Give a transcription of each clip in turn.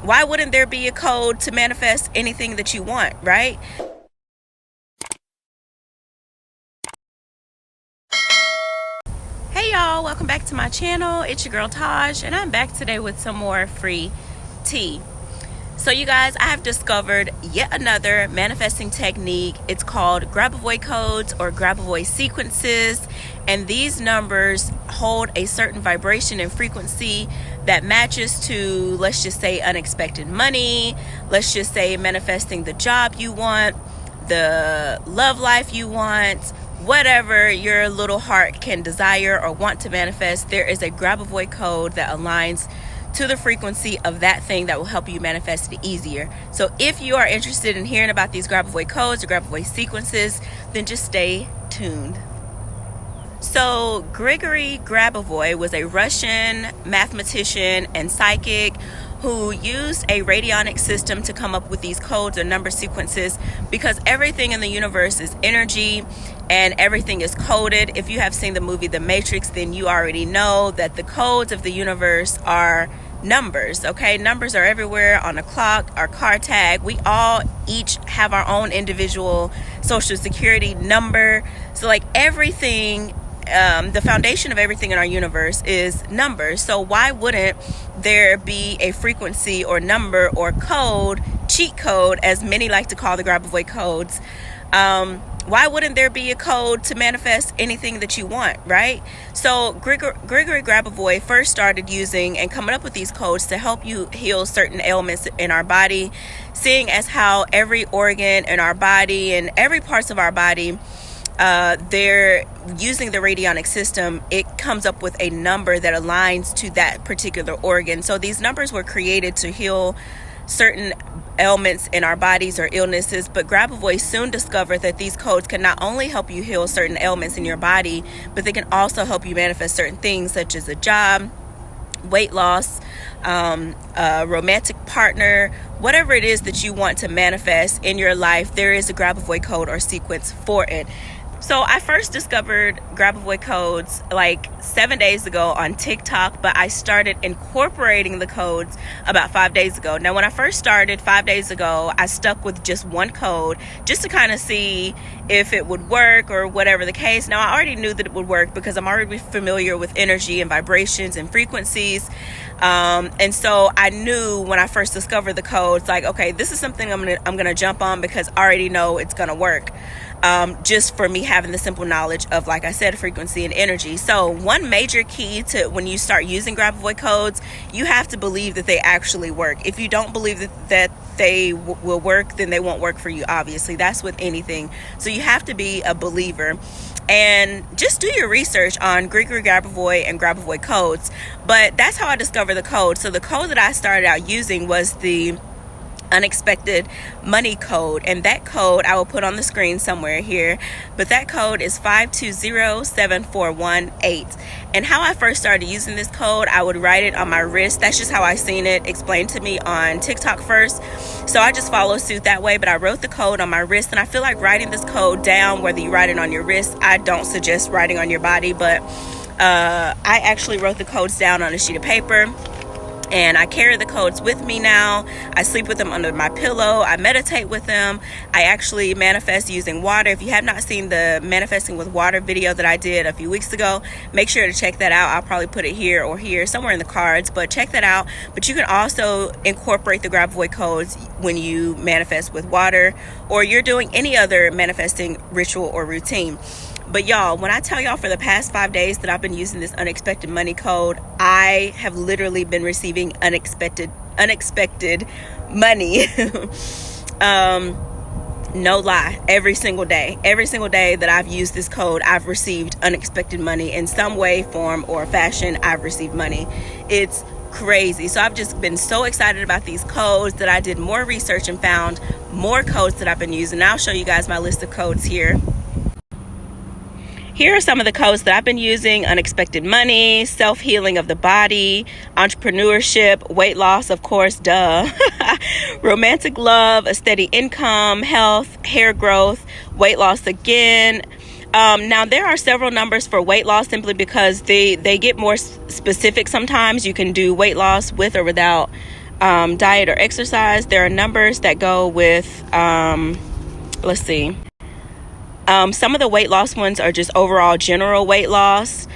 why wouldn't there be a code to manifest anything that you want, right? Hey y'all, welcome back to my channel. It's your girl Taaj, and I'm back today with some more free tea. So you guys, I have discovered yet another manifesting technique. It's called GrabOVOI Codes or GrabOVOI sequences, and these numbers hold a certain vibration and frequency that matches to, let's just say, unexpected money, let's just say manifesting the job you want, the love life you want, whatever your little heart can desire or want to manifest. There is a GrabOVOI code that aligns to the frequency of that thing that will help you manifest it easier. So if you are interested in hearing about these GrabOVOI codes or GrabOVOI sequences, then just stay tuned. So Grigory GrabOVOI was a Russian mathematician and psychic who used a radionic system to come up with these codes or number sequences, because everything in the universe is energy and everything is coded. If you have seen the movie The Matrix, then you already know that the codes of the universe are numbers. Okay, numbers are everywhere, on a clock, our car tag. We all each have our own individual social security number. So like everything, the foundation of everything in our universe is numbers. So why wouldn't there be a frequency or number or code, cheat code, as many like to call the GrabOVOI codes? Why wouldn't there be a code to manifest anything that you want, right? So Grigory GrabOVOI first started using and coming up with these codes to help you heal certain ailments in our body, seeing as how every organ in our body and every parts of our body, they're using the radionic system. It comes up with a number that aligns to that particular organ. So these numbers were created to heal certain ailments in our bodies or illnesses, but GrabOVOI soon discovered that these codes can not only help you heal certain ailments in your body, but they can also help you manifest certain things such as a job, weight loss, a romantic partner, whatever it is that you want to manifest in your life. There is a GrabOVOI code or sequence for it. So I first discovered GrabOVOI codes like 7 days ago on TikTok, but I started incorporating the codes about 5 days ago. Now, when I first started 5 days ago, I stuck with just one code just to kind of see if it would work or whatever the case. Now, I already knew that it would work because I'm already familiar with energy and vibrations and frequencies. And so I knew when I first discovered the codes, like, okay, this is something I'm gonna jump on because I already know it's gonna work. Just for me having the simple knowledge of, like I said, frequency and energy. So one major key to when you start using GrabOVOI codes, you have to believe that they actually work. If you don't believe that they will work, then they won't work for you, obviously. That's with anything. So you have to be a believer. And just do your research on Grigory GrabOVOI and GrabOVOI codes. But that's how I discovered the code. So the code that I started out using was the unexpected money code, and that code I will put on the screen somewhere here, but that code is 520748. And how I first started using this code, I would write it on my wrist. That's just how I seen it explained to me on TikTok first, so I just followed suit that way. But I wrote the code on my wrist, and I feel like writing this code down, whether you write it on your wrist, I don't suggest writing on your body, but I actually wrote the codes down on a sheet of paper. And I carry the codes with me now. I sleep with them under my pillow. I meditate with them. I actually manifest using water. If you have not seen the manifesting with water video that I did a few weeks ago, make sure to check that out. I'll probably put it here or here, somewhere in the cards, but check that out. But you can also incorporate the GrabOVOI codes when you manifest with water, or you're doing any other manifesting ritual or routine. But y'all, when I tell y'all for the past 5 days that I've been using this unexpected money code, I have literally been receiving unexpected money. No lie, every single day that I've used this code, I've received unexpected money in some way, form, or fashion. I've received money. It's crazy. So I've just been so excited about these codes that I did more research and found more codes that I've been using. I'll show you guys my list of codes here. Here are some of the codes that I've been using: unexpected money, self-healing of the body, entrepreneurship, weight loss, of course, duh, romantic love, a steady income, health, hair growth, weight loss again. Now, there are several numbers for weight loss simply because they get more specific sometimes. You can do weight loss with or without diet or exercise. There are numbers that go with, let's see. Some of the weight loss ones are just overall general weight loss.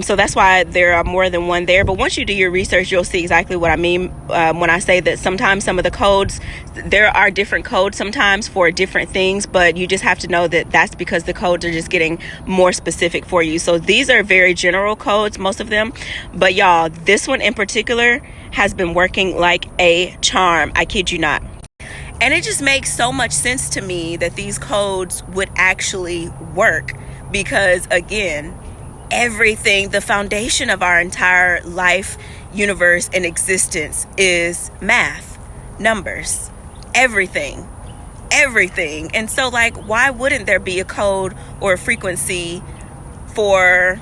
So that's why there are more than one there. But once you do your research, you'll see exactly what I mean when I say that sometimes some of the codes, there are different codes sometimes for different things, but you just have to know that that's because the codes are just getting more specific for you. So these are very general codes, most of them. But y'all, this one in particular has been working like a charm. I kid you not. And it just makes so much sense to me that these codes would actually work because, again, everything, the foundation of our entire life, universe, and existence is math, numbers, everything. And so, like, why wouldn't there be a code or a frequency for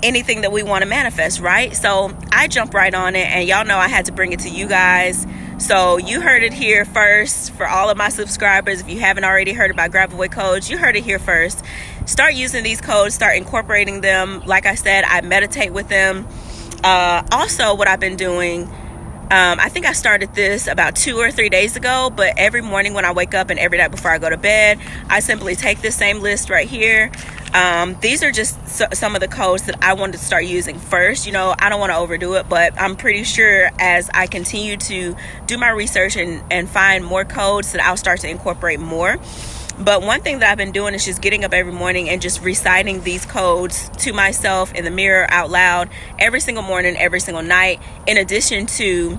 anything that we want to manifest, right? So I jump right on it, and y'all know I had to bring it to you guys. So you heard it here first. For all of my subscribers, if you haven't already heard about GrabOVOI Codes, you heard it here first. Start using these codes, start incorporating them. Like I said, I meditate with them. Also, what I've been doing, I think I started this about 2 or 3 days ago, but every morning when I wake up and every night before I go to bed, I simply take this same list right here. These are just some of the codes that I wanted to start using first. You know, I don't want to overdo it, but I'm pretty sure as I continue to do my research and find more codes that I'll start to incorporate more. But one thing that I've been doing is just getting up every morning and just reciting these codes to myself in the mirror out loud every single morning, every single night, in addition to,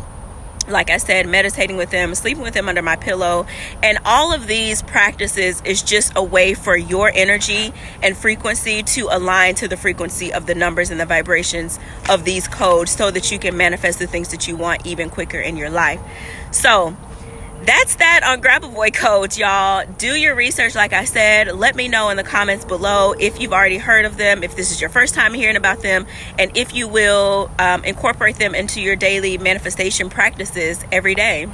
like I said, meditating with them, sleeping with them under my pillow. And all of these practices is just a way for your energy and frequency to align to the frequency of the numbers and the vibrations of these codes so that you can manifest the things that you want even quicker in your life. So that's that on GrabOVOI Codes, y'all. Do your research, like I said. Let me know in the comments below if you've already heard of them, if this is your first time hearing about them, and if you will incorporate them into your daily manifestation practices every day.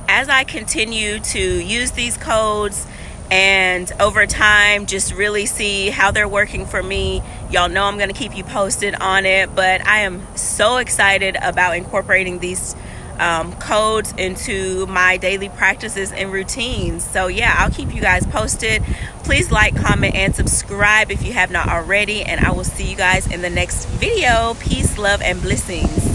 As I continue to use these codes and over time just really see how they're working for me, y'all know I'm going to keep you posted on it. But I am so excited about incorporating these codes into my daily practices and routines. So yeah, I'll keep you guys posted. Please like, comment, and subscribe if you have not already, and I will see you guys in the next video. Peace, love, and blessings.